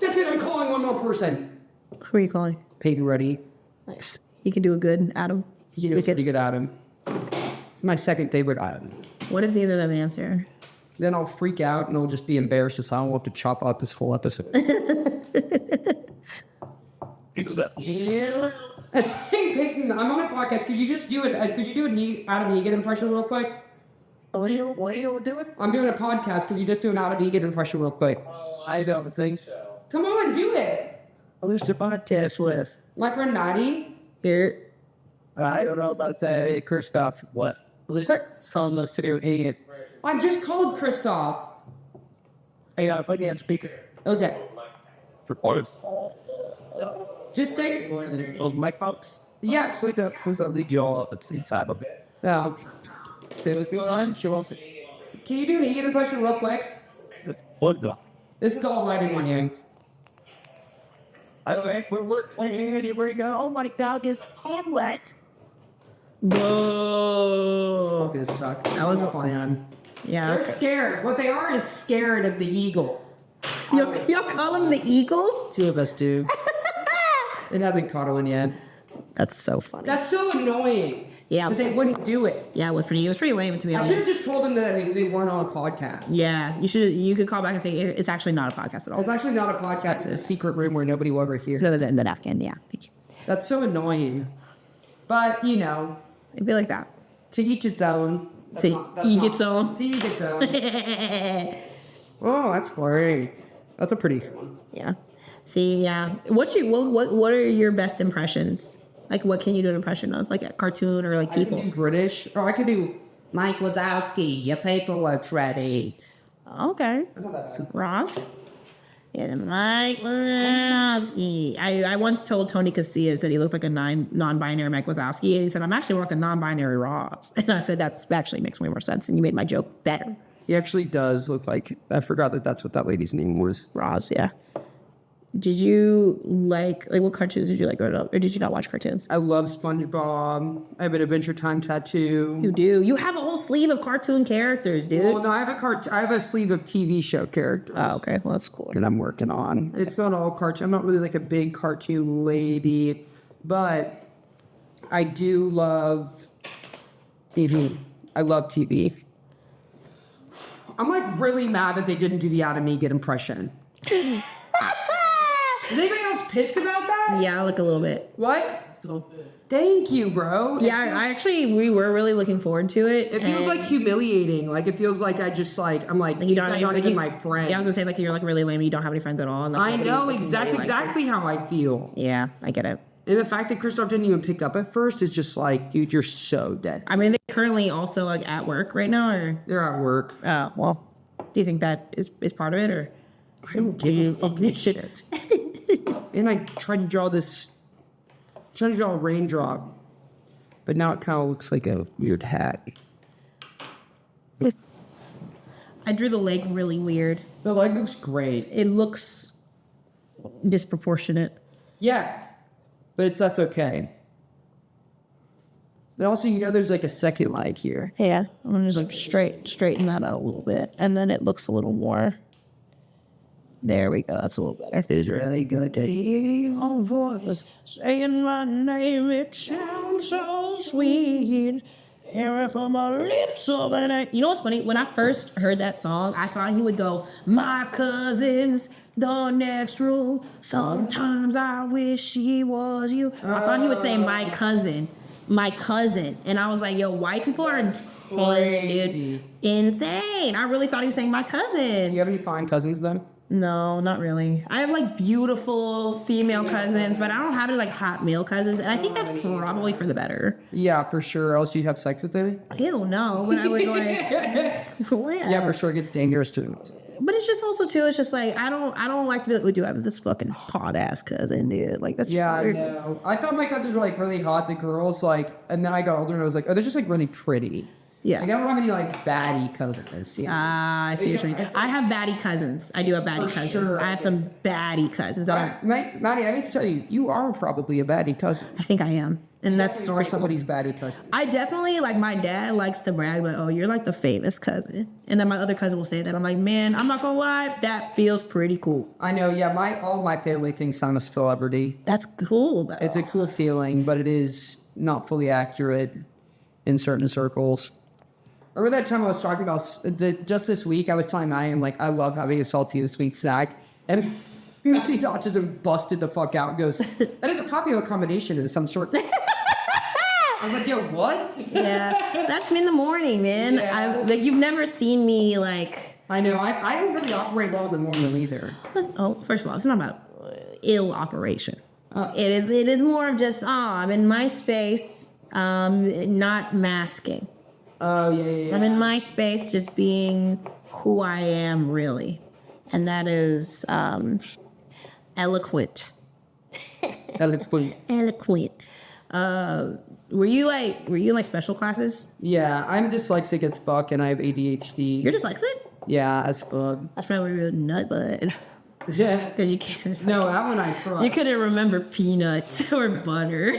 That's it, I'm calling one more person. Who are you calling? Peyton Ready. Nice. He can do a good Adam. You do a pretty good Adam. It's my second favorite Adam. What if neither of them answer? Then I'll freak out and I'll just be embarrassed as I'll have to chop out this whole episode. Hey, Peyton, I'm on a podcast. Could you just do it? Could you do an Adam Egan impression real quick? What are you doing? I'm doing a podcast. Could you just do an Adam Egan impression real quick? I don't think so. Come on, do it. Who's the podcast with? My friend Maddie. Here. I don't know about that. Hey, Christoph, what? From the city of Hagen. I just called Christoph. Hey, put me on speaker. Okay. Recorded. Just say. Those mic pumps? Yeah. So that was a lead you all up at the same time a bit. Say what's going on? She wants to. Can you do an Egan impression real quick? What the? This is all right in my hands. Where you go? Oh, my dog is hand wet. Whoa. This sucked. That was a plan. Yeah. They're scared. What they are is scared of the eagle. Y'all call him the eagle? 2 of us do. It hasn't caught one yet. That's so funny. That's so annoying. Yeah. Because they wouldn't do it. Yeah, it was pretty lame to be I honest. should have just told them that they weren't on a podcast. Yeah, you could call back and say it's actually not a podcast at all. It's actually not a podcast. It's a secret room where nobody will ever hear. Other than the napkin, yeah. Thank you. That's so annoying. But, you know, It'd be like that. to each its own. To each its own. To each its own. Oh, that's great. That's a pretty... Yeah. See, yeah. What are your best impressions? Like, what can you do an impression of? Like a cartoon or like I people? can do British, or I could do Mike Wazowski, your paperwork's ready. Okay. That's not that bad. Ross? Yeah, Mike Wazowski. I once told Tony Casillas that he looked like a non-binary Mike Wazowski, and he said, I'm actually more like a non-binary Ross. And I said, that's actually makes way more sense, and you made my joke better. He actually does look like... I forgot that that's what that lady's name was. Ross, yeah. Did you like what cartoons did you like growing up? Or did you not watch cartoons? I love SpongeBob. I have an Adventure Time tattoo. You do. You have a whole sleeve of cartoon characters, dude. Well, no, I have a sleeve of TV show characters. Oh, okay. Well, that's cool. That I'm working on. It's not all cartoon. I'm not really like a big cartoon lady, but I do love TV. I love TV. I'm like really mad that they didn't do the Adam Egan impression. Is anybody else pissed about that? Yeah, like a little bit. What? Thank you, bro. Yeah, we were really looking forward to it. It feels like humiliating. Like it feels like I just like I'm like you these don't guys aren't even my friends. Yeah, I was gonna say like you're like really lame. You don't have any friends at all. And, like, I know really exactly how I feel. Yeah, I get it. And the fact that Christoph didn't even pick up at first is just like, dude, you're so dead. I mean, they're currently also like at work right now, or They're at work. well, do you think that is part of it, or I don't give a fucking shit. And I tried to draw a raindrop, but now it kind of looks like a weird hat. I drew the leg really weird. The leg looks great. It looks disproportionate. Yeah, but that's okay. And also, there's like a second leg here. Yeah, I'm gonna just straighten that out a little bit, and then it looks a little more. There we go. That's a little better. It's really good to hear your voice Saying my name, it sounds so sweet. Hear it from my lips of an angel. You know what's funny? When I first heard that song, I thought he would go, my cousin's the next room. Sometimes I wish he was you. I thought he would say my cousin. My cousin. And I was like, yo, white people are insane, dude. Insane. I really thought he was saying my cousin. Do you have any fine cousins then? No, not really. I have like beautiful female cousins, but I don't have any like hot male cousins, and I think that's probably for the better. Yeah, for sure. Else you'd have sex with them. Ew, no. But I would like, what? Yeah, for sure. It gets dangerous too. But it's just also too. It's just like I don't like to be like, oh, dude, I have this fucking hot ass cousin, dude. Like that's Yeah, I weird. know. I thought my cousins were like really hot, the girls, like, and then I got older and I was like, oh, they're just like really pretty. Yeah. Like, I don't have any like baddie cousins. Yeah. Ah, I see what you mean. I have baddie cousins. I do have baddie For cousins. sure. I have some baddie cousins. Maddie, I hate to tell you, you are probably a baddie cousin. I think I am, and that's You are somebody's baddie cousin. I definitely like. My dad likes to brag, like, "Oh, you're like the famous cousin," and then my other cousin will say that. I'm like, man, I'm not gonna lie, that feels pretty cool. I know. Yeah, all my family thinks I'm a celebrity. That's cool, though. It's a cool feeling, but it is not fully accurate in certain circles. Remember that time I was talking about just this week? I was telling Maddie, like, I love having a salty and sweet snack, and Maddie's autism busted the fuck out and goes, "That is a popular combination of some sort." I was like, "Yo, what?" Yeah, that's me in the morning, man. Yeah. Like you've never seen me like. I know. I don't really operate well in the morning either. Oh, first of all, it's not about ill operation. It is more of just I'm in my space, not masking. Oh yeah. I'm in my space, just being who I am, really, and that is eloquent. That explains. Eloquent. Were you like special classes? Yeah, I'm dyslexic as fuck, and I have ADHD. You're dyslexic? Yeah, as fuck. That's probably real nut butt. Yeah. Because you can't. No, that one I cried. You couldn't remember peanuts or butter.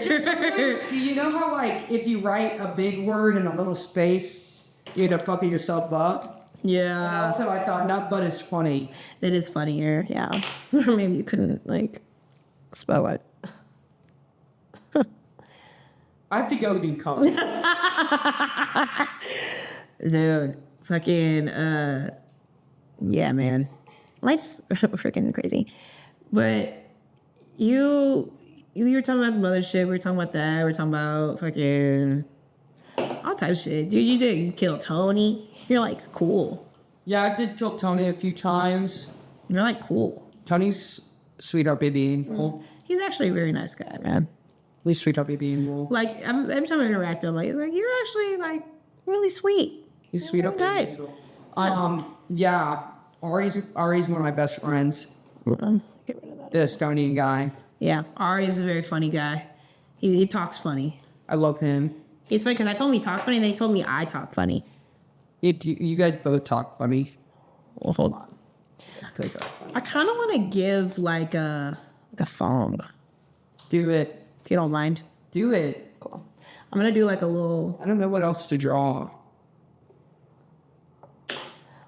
You know how, like, if you write a big word in a little space, you end up fucking yourself up? And Yeah, also, I thought nut butt is funny. that is funnier. Yeah, or maybe you couldn't like spell it. I have to go do comedy. Dude, fucking yeah, man. Life's freaking crazy. But you were talking about the mothership, we were talking about that, we were talking about fucking all types of shit. Dude, you kill Tony. You're like cool. Yeah, I did kill Tony a few times. You're like cool. Tony's sweetheart baby angel. He's actually a very nice guy, man. At least sweetheart baby angel. Like every time I interact with him, like you're actually like really sweet. He's sweetheart baby nice. angel. Yeah. Ari's one of my best friends. Get rid of that. The Estonian guy. Yeah, Ari's a very funny guy. He talks funny. I love him. He's funny because I told him he talks funny, and then he told me I talk funny. You guys both talk funny. Well, hold on. I kind of want to give like a song, Do it. if you don't mind. Do it. Cool. I'm gonna do like a little. I don't know what else to draw.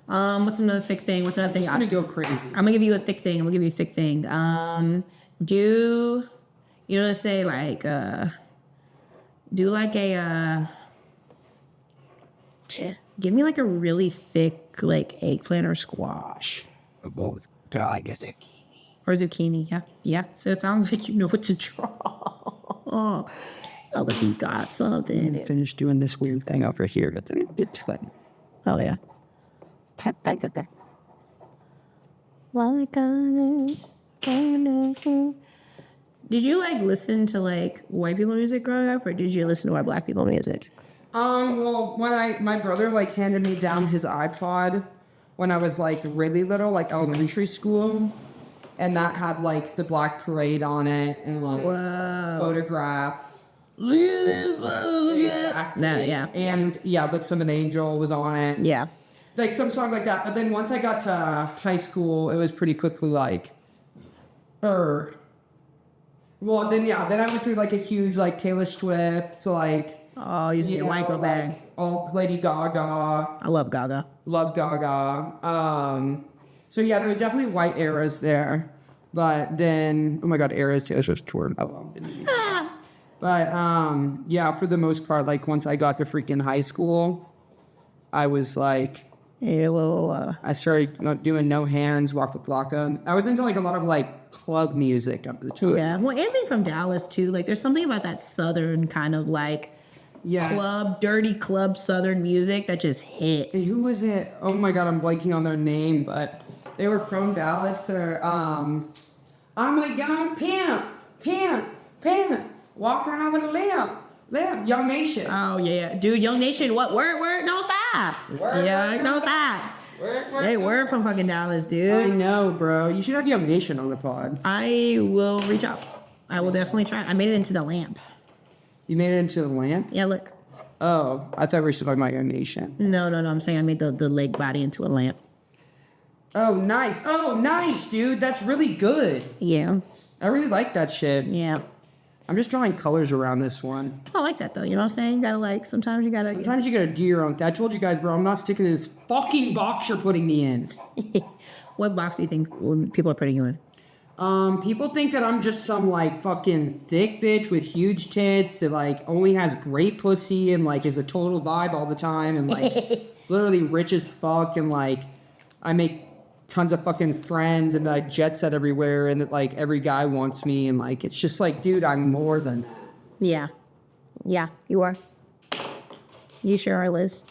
What's another thick thing? What's another thing? I'm gonna go crazy. I'm gonna give you a thick thing. Do you know to say like do like a give me like a really thick like eggplant or squash Both. I get it. or zucchini. Yeah. So it sounds like you know what to draw. Sounds like you got something. Finish doing this weird thing over here, but then it's like, Oh yeah. Did you like listen to like white people music growing up, or did you listen to our black people music? well, when my brother like handed me down his iPod when I was like really little, like elementary school, and that had like the Black Parade on it and like Photograph. No, yeah. And yeah, Lips of an Angel was on it. Yeah. Like some songs like that. But then once I got to high school, it was pretty quickly like, well, then I went through like a huge like Taylor Swift, like, Oh, you get white girl bag. all Lady Gaga, I love Gaga. love Gaga. So yeah, there was definitely white eras there. But then, oh my God, eras, Taylor Swift toured. But yeah, for the most part, like once I got to freaking high school, I was like, A little. I started doing No Hands, Walk the Block. I was into like a lot of like club music up the tour. Yeah. Well, and being from Dallas too. Like, there's something about that southern kind of like dirty club southern music that just hits. Who was it? Oh my God, I'm blanking on their name, but They were from Dallas. Or, I'm a young pimp. Walk around with a limp. Young Nation. Oh yeah, dude, Young Nation. What word? No stop. No stop. They were from fucking Dallas, I dude. know, bro. You should have Young Nation on the pod. I will reach out. I will definitely try. I made it into the lamp. You made it into the lamp? Yeah, look. Oh, I thought we were talking about Young Nation. No. I'm saying I made the leg body into a lamp. Oh, nice, dude. That's really good. Yeah. I really like that shit. Yeah. I'm just drawing colors around this one. I like that though. You know what I'm saying? You gotta sometimes you gotta. Sometimes you gotta do your own thing. I told you guys, bro, I'm not sticking to this fucking box you're putting me in. What box do you think when people are putting you in? People think that I'm just some, like, fucking thick bitch with huge tits that, like, only has great pussy and, like, is a total vibe all the time and, like, it's literally rich as fuck and, like, I make tons of fucking friends and I jet set everywhere and that, like, every guy wants me and, like, it's just like, dude, I'm more than that. Yeah, you are. You sure are, Liz.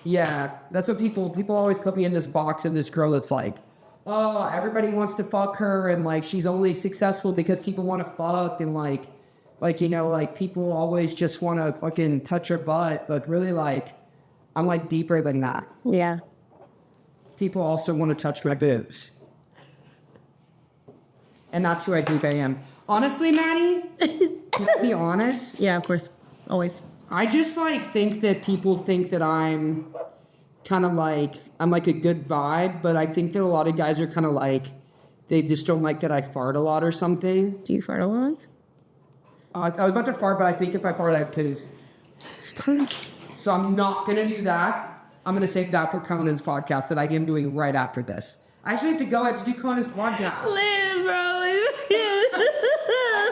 Yeah, that's what people always put me in this box of this girl that's like, oh, everybody wants to fuck her and, like, she's only successful because people want to fuck and, like, you know, like, people always just want to fucking touch her butt, but really, like, I'm, like, deeper than that. Yeah. People also want to touch my boobs. And that's who I think I am. Honestly, Maddie, can I be honest? Yeah, of course. Always. I just, like, think that people think that I'm kind of, like, I'm, like, a good vibe, but I think that a lot of guys are kind of, like, they just don't like that I fart a lot or something. Do you fart a lot? I was about to fart, but I think if I fart, I'd poo. So I'm not going to do that. I'm going to save that for Conan's podcast that I am doing right after this. I actually have to go. I have to do Conan's podcast. Liz, bro. I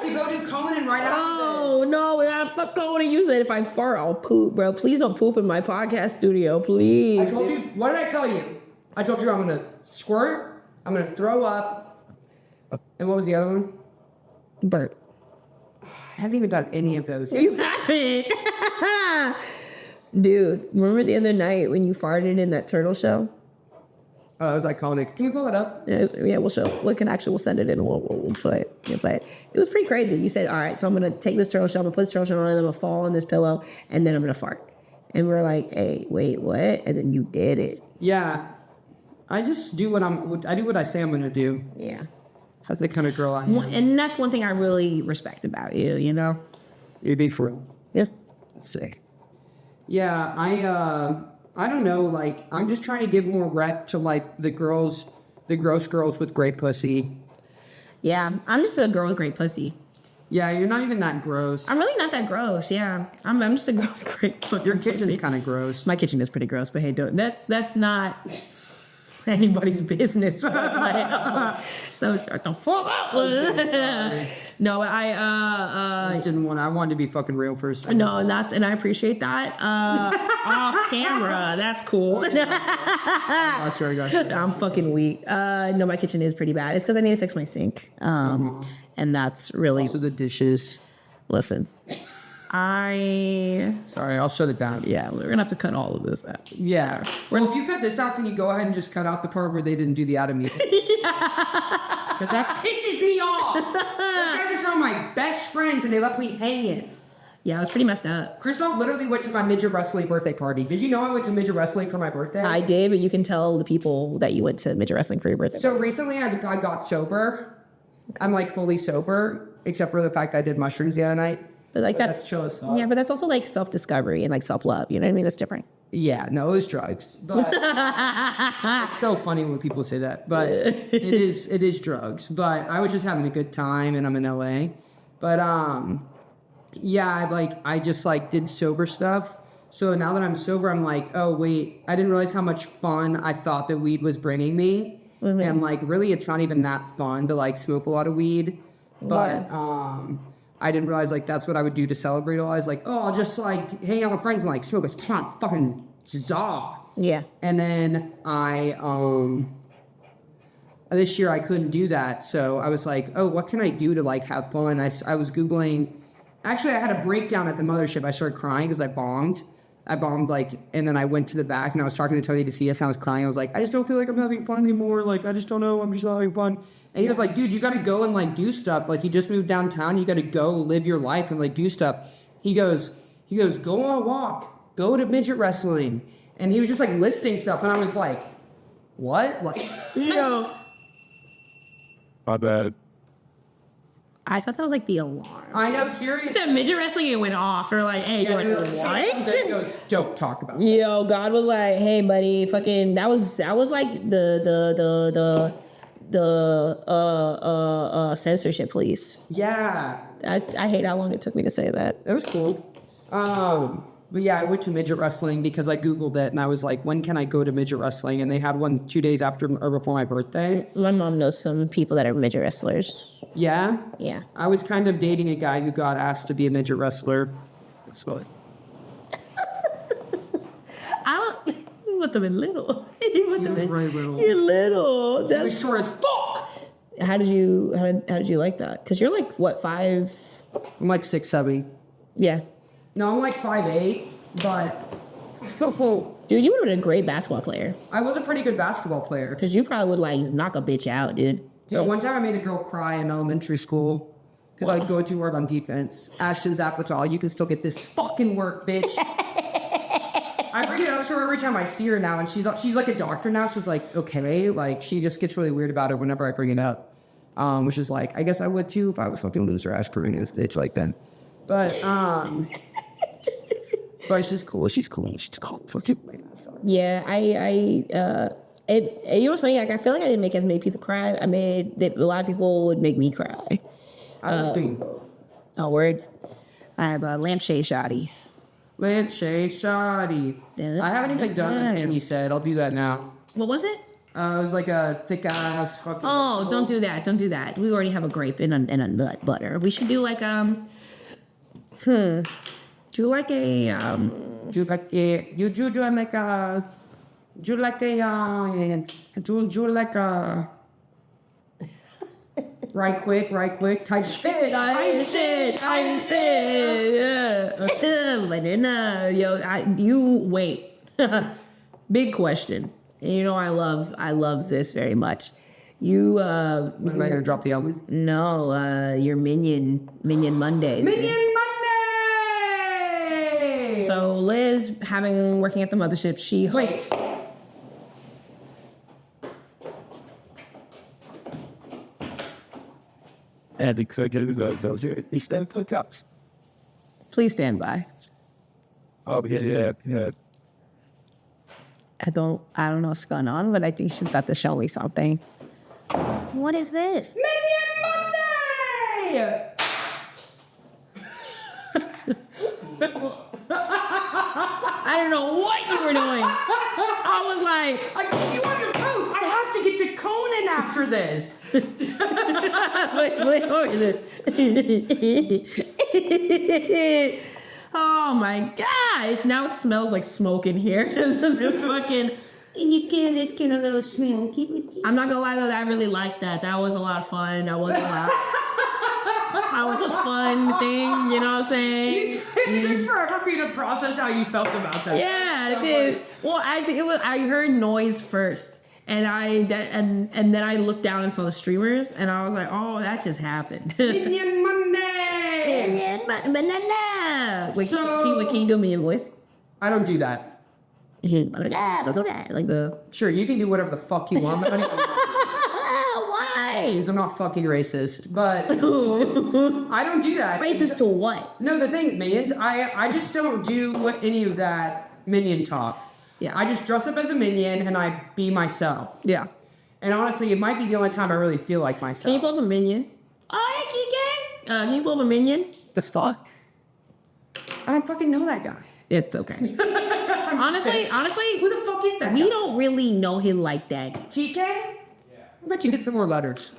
have to go do Conan right after Oh, no. I'm fuck Conan. You said if I fart, I'll poop, bro. Please don't poop in my podcast studio, please. I told you. What did I tell you? I told you I'm going to squirt. I'm going to throw up. And what was the other one? Burp. I haven't even done any of those. You haven't. Dude, remember the other night when you farted in that turtle shell? Oh, it was iconic. Can you pull it up? Yeah, we'll show. We'll send it in and we'll play it. We'll play it. It was pretty crazy. You said, all right, so I'm going to take this turtle shell, I'm going to put this turtle shell on it, I'm going to fall on this pillow, and then I'm going to fart. And we're like, hey, wait, what? And then you did it. Yeah. I just do I do what I say I'm going to do. Yeah. That's the kind of girl I am. And that's one thing I really respect about you, you know? You'd be for real. Yeah. Let's see. Yeah, I don't know, like, I'm just trying to give more rep to, like, the gross girls with great pussy. Yeah, I'm just a girl with great pussy. Yeah, you're not even that gross. I'm really not that gross, yeah. I'm just a girl with great fucking Your kitchen's pussy. kind of gross. My kitchen is pretty gross, but hey, that's not anybody's business. So shut the fuck up. No, I didn't want. I wanted to be fucking real for a second. no, and I appreciate that. Off camera, that's cool. That's right, guys. I'm fucking weak. No, my kitchen is pretty bad. It's because I need to fix my sink. And that's really Also the dishes. listen. Sorry, I'll shut it down. Yeah, we're gonna have to cut all of this out. Yeah. Well, if you cut this out, can you go ahead and just cut out the part where they didn't do the out of me? Because that pisses me off. Those guys are some of my best friends, and they left me hanging. Yeah, it was pretty messed up. Christoph literally went to my midget wrestling birthday party. Did you know I went to midget wrestling for my birthday? I did, but you can tell the people that you went to midget wrestling for your birthday. So recently I got sober. I'm like fully sober, except for the fact I did mushrooms the other night. But like that's chill as fuck. Yeah, but that's also like self-discovery and like self-love. You know what I mean? That's different. Yeah, no, it was drugs. But it's so funny when people say that. But it is drugs. But I was just having a good time, and I'm in LA. But yeah, I just like did sober stuff. So now that I'm sober, I'm like, oh wait, I didn't realize how much fun I thought that weed was bringing me. Mm-hmm. And like, really, it's not even that fun to like smoke a lot of weed. But I didn't realize like that's what I would do to celebrate. I was like, oh, I'll just like hang out with friends and like smoke a ton, fucking zaw. Yeah. And then this year I couldn't do that, so I was like, oh, what can I do to like have fun? I was Googling. Actually, I had a breakdown at the mothership. I started crying because I bombed. I bombed, like, and then I went to the back and I was talking to Tony to see us and I was crying. I was like, I just don't feel like I'm having fun anymore. Like, I just don't know. I'm just not having fun. And he was like, dude, you got to go and, like, do stuff. Like, you just moved downtown. You got to go live your life and, like, do stuff. He goes, go on a walk. Go to midget wrestling. And he was just, like, listing stuff. And I was like, what? Like, My bad. I thought that was like the alarm. I know, He seriously. said midget wrestling, it went off. Or like, hey, you're like, what? He goes, don't talk about it. Yo, God was like, hey, buddy, fucking, that was like the censorship police. Yeah. I hate how long it took me to say that. It was cool. But yeah, I went to midget wrestling because I Googled it and I was like, when can I go to midget wrestling? And they had one 2 days after or before my birthday. My mom knows some people that are midget wrestlers. Yeah? Yeah. I was kind of dating a guy who got asked to be a midget wrestler. So, I don't. You must have been little. You must have been Right little. You're little. He was That's. short as fuck. How did you like that? Because you're like what 5? I'm like 6'7". Yeah. No, I'm like 5'8", but Dude, you would have been a great basketball player. I was a pretty good basketball player. Because you probably would like knock a bitch out, dude. Dude, one time I made a girl cry in elementary school because I go too hard on defense. Ashton Zappatal, you can still get this fucking work, bitch. I bring it up to her every time I see her now, and she's like a doctor now. She's like, okay, like she just gets really weird about it whenever I bring it up, which is like, I guess I would too if I was fucking loser ass Peruvian bitch like that. But but she's cool. She's cool. She's cool. Fucking Yeah, you know what's funny? Like I feel like I didn't make as many people cry. I made that a lot of people would make me cry. Oh, words. I have a lampshade shoddy. Lampshade shoddy. I haven't even done the thing you said. I'll do that now. What was it? It was like a thick ass fucking. Oh, don't do that. Don't do that. We already have a grape and a nut butter. We should do like do like a Do like a you do like a do like a do like a right quick type shit. Tight shit. Yeah. Banana. Yo, you wait. Big question. And you know I love this very much. You Am I gonna drop the album? no, your Minion Mondays. Minion Monday. So Liz, working at the mothership, she Wait. and the cricket those are these stand put ups. Please stand by. Oh yeah. I don't know what's going on, but I think she's about to show me something. What is this? Minion Monday. I don't know what you were doing. I was like, I keep you on your toes. I have to get to Conan after this. wait. Oh my God. Now it smells like smoke in here. Fucking. And you get this kind of little smell. I'm not gonna lie though, I really liked that. That was a lot of fun. That was a fun thing, you know what I'm saying? It took forever for you to process how you felt about that. Yeah, it did. Well, I heard noise first. And then I looked down and saw the streamers, and I was like, "Oh, that just happened." Minion Monday. Banana. Wait, So- can you do a Minion voice? I don't do that. Like the. Sure, you can do whatever the fuck you want, but Why? because I'm not fucking racist, but I don't do that. Racist to what? No, the thing, minions, I just don't do any of that minion talk. Yeah. I just dress up as a minion and I be myself. Yeah. And honestly, it might be the only time I really feel like myself. Can you pull up a Minion? Oh, hey, Kike. Can you pull up a Minion? The fuck? I don't fucking know that guy. It's okay. honestly, Who the fuck is that we guy? don't really know him like that. TK? Yeah. I bet you get some more letters.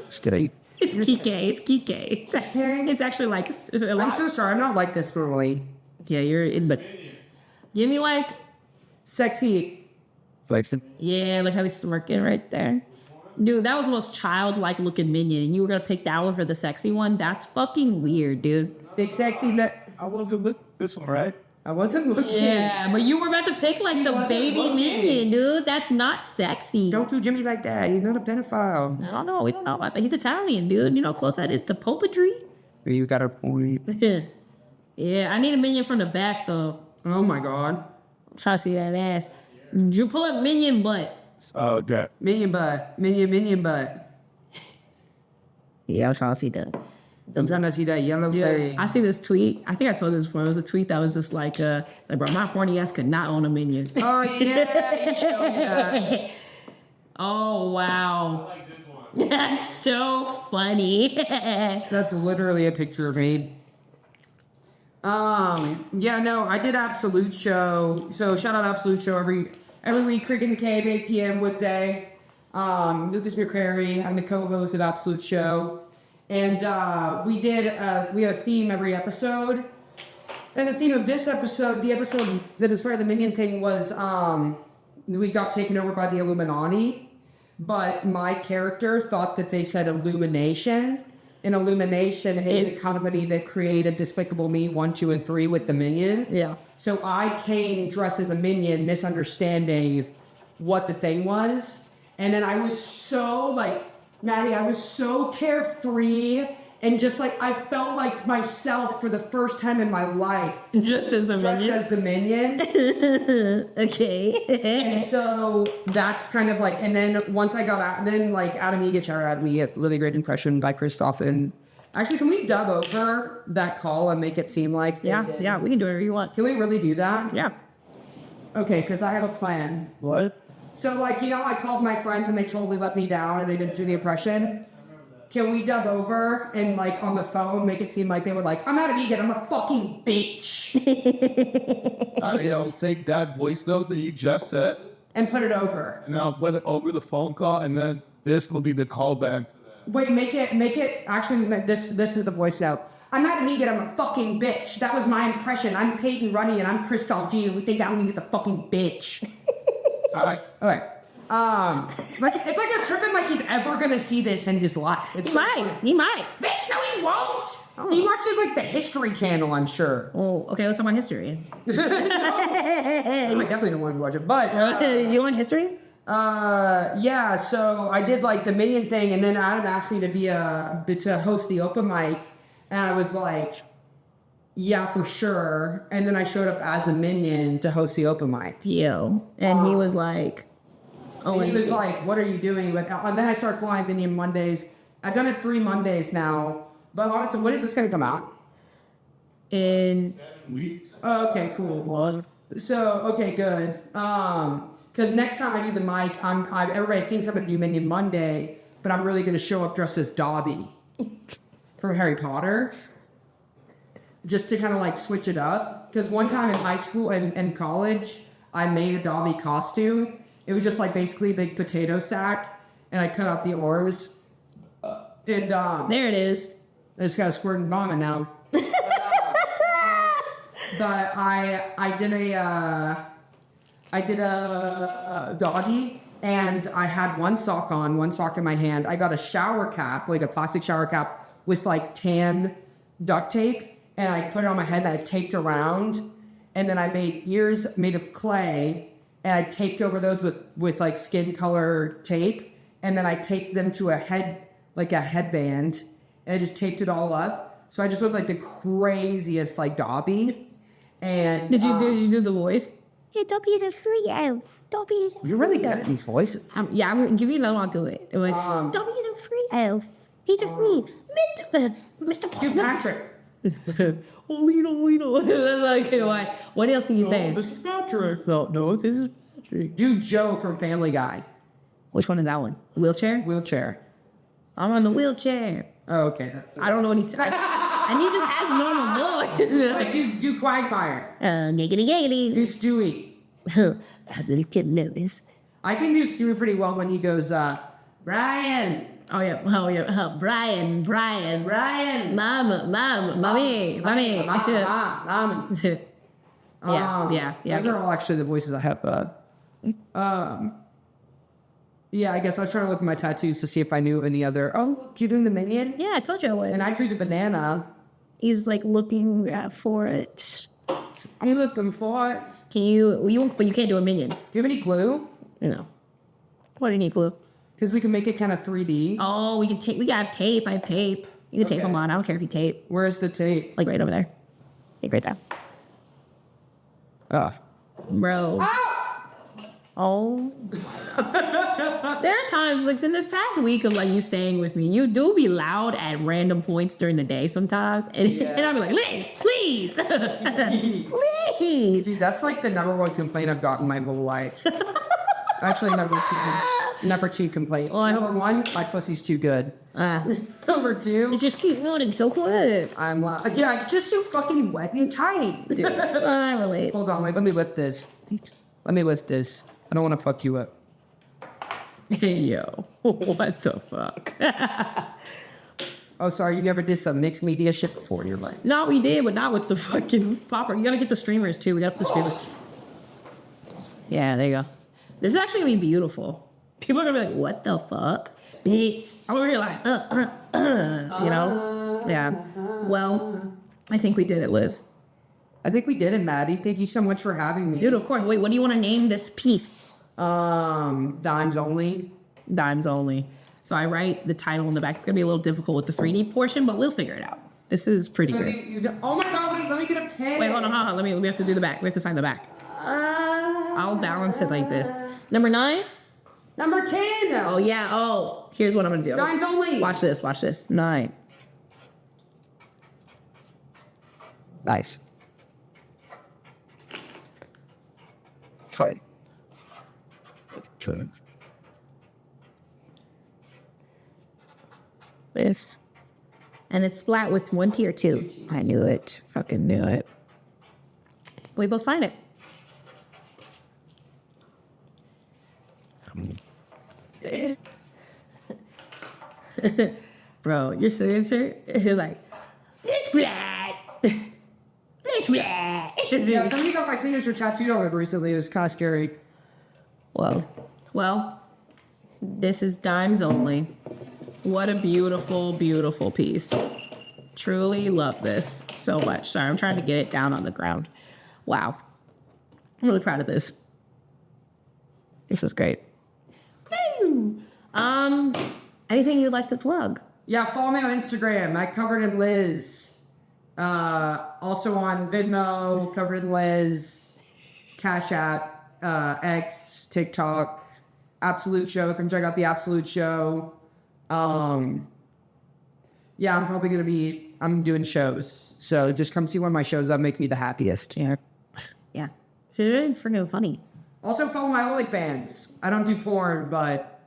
Straight. It's Kike. It's actually like. I'm so sorry, I'm not like this normally. Yeah, you're in, but give me like. Sexy. Flexing. Yeah, like how he's smirking right there. Dude, that was the most childlike looking Minion, and you were gonna pick that one for the sexy one? That's fucking weird, dude. Big sexy. I want to look this one, right? I wasn't looking. Yeah, but you were about to pick like the wasn't baby looking. minion, dude. That's not sexy. Don't do Jimmy like that. He's not a pedophile. I don't know. We don't know about that. He's Italian, dude. You know how close that is to poetry? You got a point. Yeah, I need a minion from the back, though. Oh my god. I'm trying to see that ass. You pull up minion butt. Oh, that. Minion butt. Minion butt. Yeah, I'm trying to see that. I'm trying to see that yellow thing. I see this tweet. I think I told this before. It was a tweet that was just like, it's like, bro, my horny ass could not own a minion. Oh yeah, you showed me that. Oh, wow. I like this one. That's so funny. That's literally a picture of me. Yeah, no, I did Absolute Show. So shout out Absolute Show every week, Crick in the Cave, 8 p.m. Wednesday. Lucas McCrary, I'm the co-host of Absolute Show. And we have a theme every episode. And the theme of this episode, the episode that inspired the Minion thing was we got taken over by the Illuminati. But my character thought that they said Illumination. And Illumination is the company that created Despicable Me 1, 2, and 3 with the Minions. Yeah. So I came dressed as a Minion, misunderstanding what the thing was. And then I was so, like, Maddie, I was so carefree. And just, like, I felt like myself for the first time in my life. Just as the Dressed minion? as the Minion. Okay. And so that's kind of like, and then once I got out, then like Adam Egan shouted at me, a really great impression by Christoph. And actually, can we dub over that call and make it seem like Yeah, we can do whatever you want. Can we really do that? Yeah. Okay, because I have a plan. What? So like, you know, I called my friends and they totally let me down and they didn't do the impression. Can we dub over and like on the phone make it seem like they were like, I'm Adam Egan, I'm a fucking bitch. I'll take that voice note that you just said, And put it over. and I'll put it over the phone call, and then this will be the callback to that. Wait, make it, actually, this is the voice note. I'm Adam Egan, I'm a fucking bitch. That was my impression. I'm Peyton Runny and I'm Christoph G and we think Adam Egan's a fucking bitch. Alright. Okay. Like, it's like they're tripping like he's ever gonna see this in his life. It's He might. He might. Bitch, no he won't. He watches like the History Channel, I'm sure. Oh, okay, let's talk about history. I definitely don't want to watch it, but... You want history? Yeah, so I did like the Minion thing, and then Adam asked me to host the open mic, and I was like, yeah, for sure. And then I showed up as a Minion to host the open mic. Yo. And he was like, And he was like, what are you doing? And then I started calling Minion Mondays. I've done it 3 Mondays now. But honestly, when is this going to come out? in 7 weeks. Oh, okay, cool. one. So, okay, good. Because next time I do the mic, everybody thinks I'm going to do Minion Monday, but I'm really going to show up dressed as Dobby from Harry Potter. Just to kind of like switch it up. Because one time in high school and college, I made a Dobby costume. It was just like basically a big potato sack, and I cut out the oars. And There it is. I just got a squirt and vomit now. But I did a doggy, and I had one sock on, one sock in my hand. I got a shower cap, like a plastic shower cap with like tan duct tape, and I put it on my head and I taped around, and then I made ears made of clay, and I taped over those with like skin color tape, and then I taped them to a headband, and I just taped it all up. So I just looked like the craziest like Dobby. And Did you do the voice? Yeah, Dobby is a free elf. Dobby is a you're really good at these voices. Yeah, I'm gonna give you another one to it. It went, Dobby is a free elf. He's a free Mr. Dude, Patrick. oh, we know. That's like, why? What else are you saying? This is Patrick. No, this is Patrick. Dude, Joe from Family Guy. Which one is that one? Wheelchair? Wheelchair. I'm on the wheelchair. Oh, okay. That's I don't know what he said. And he just has normal voice. like do Quagmire. Giggity. Do Stewie. I'm a little nervous. I can do Stewie pretty well when he goes, Brian. Oh yeah. Brian. Mama. Mommy. Mom. Yeah. Those are all actually the voices I have. Yeah, I guess I was trying to look at my tattoos to see if I knew of any other. Oh, look, you're doing the Minion? Yeah, I told you I would. And I drew the banana. He's like looking for it. I'm looking for it. Can you? But you can't do a minion. Do you have any glue? No. What do you need, glue? Because we can make it kind of 3D. Oh, we can tape. We have tape. I have tape. You can tape Okay. them on. I don't care if you tape. Where's the tape? Like right over there. Like right there. Oh. Bro. Oh. There are times, like in this past week of like you staying with me, you do be loud at random points during the day sometimes. And, and I'll be like, Liz, please. Please. Dude, that's like the #1 complaint I've gotten my whole life. Actually, number two complaint. Well, I hope- #1, my pussy's too good. Number You 2, just keep moving so quick. I'm yeah, it's just so fucking wet and tight. Dude, I relate. Hold on, wait, let me lift this. Let me lift this. I don't want to fuck you up. Hey, yo. What the fuck? Oh, sorry, you never did some mixed media shit before in your life. No, we did, but not with the fucking popper. You gotta get the streamers too. We got the streamers. Yeah, there you go. This is actually gonna be beautiful. People are gonna be like, what the fuck? Bitch. I'm over here like, you know? Yeah. Well, I think we did it, Liz. I think we did it, Maddie. Thank you so much for having me. Dude, of course. Wait, what do you want to name this piece? Dimes only. Dimes only. So I write the title in the back. It's gonna be a little difficult with the 3D portion, but we'll figure it out. This is pretty great. Oh my god, wait, let me get a pen. Wait, hold on. We have to do the back. We have to sign the back. I'll balance it like this. Number 9? Number 10. Oh, yeah. Oh, here's what I'm going to do. Dimes only. Watch this. 9. Nice. Fine. This. And it's Splatt with 1 T or 2. I knew it. Fucking knew it. We both sign it. Bro, your signature is like, this Splatt. This Splatt. Yeah, somebody got my signature tattooed on it recently. It was kind of scary. Well, this is Dimes only. What a beautiful, beautiful piece. Truly love this so much. Sorry, I'm trying to get it down on the ground. Wow. I'm really proud of this. This is great. Woo! Anything you'd like to plug? Yeah, follow me on Instagram. I covered in Liz. Also on Venmo, covered in Liz. Cash App, X, TikTok, Absolute Show. Come check out the Absolute Show. Yeah, I'm probably I'm doing shows. So just come see one of my shows. That make me the happiest. Yeah. It's really freaking funny. Also follow my OnlyFans. I don't do porn, but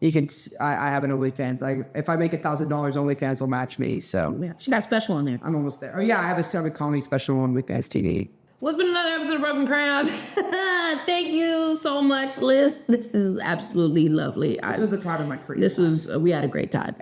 you can. I have an OnlyFans. If I make $1,000, OnlyFans will match me. So Yeah, she got special on there. I'm almost there. Oh yeah, I have a stand-up comedy special on OnlyFans TV. Well, it's been another episode of Broken Crayons. Thank you so much, Liz. This is absolutely lovely. This was the time of my free. We had a great time.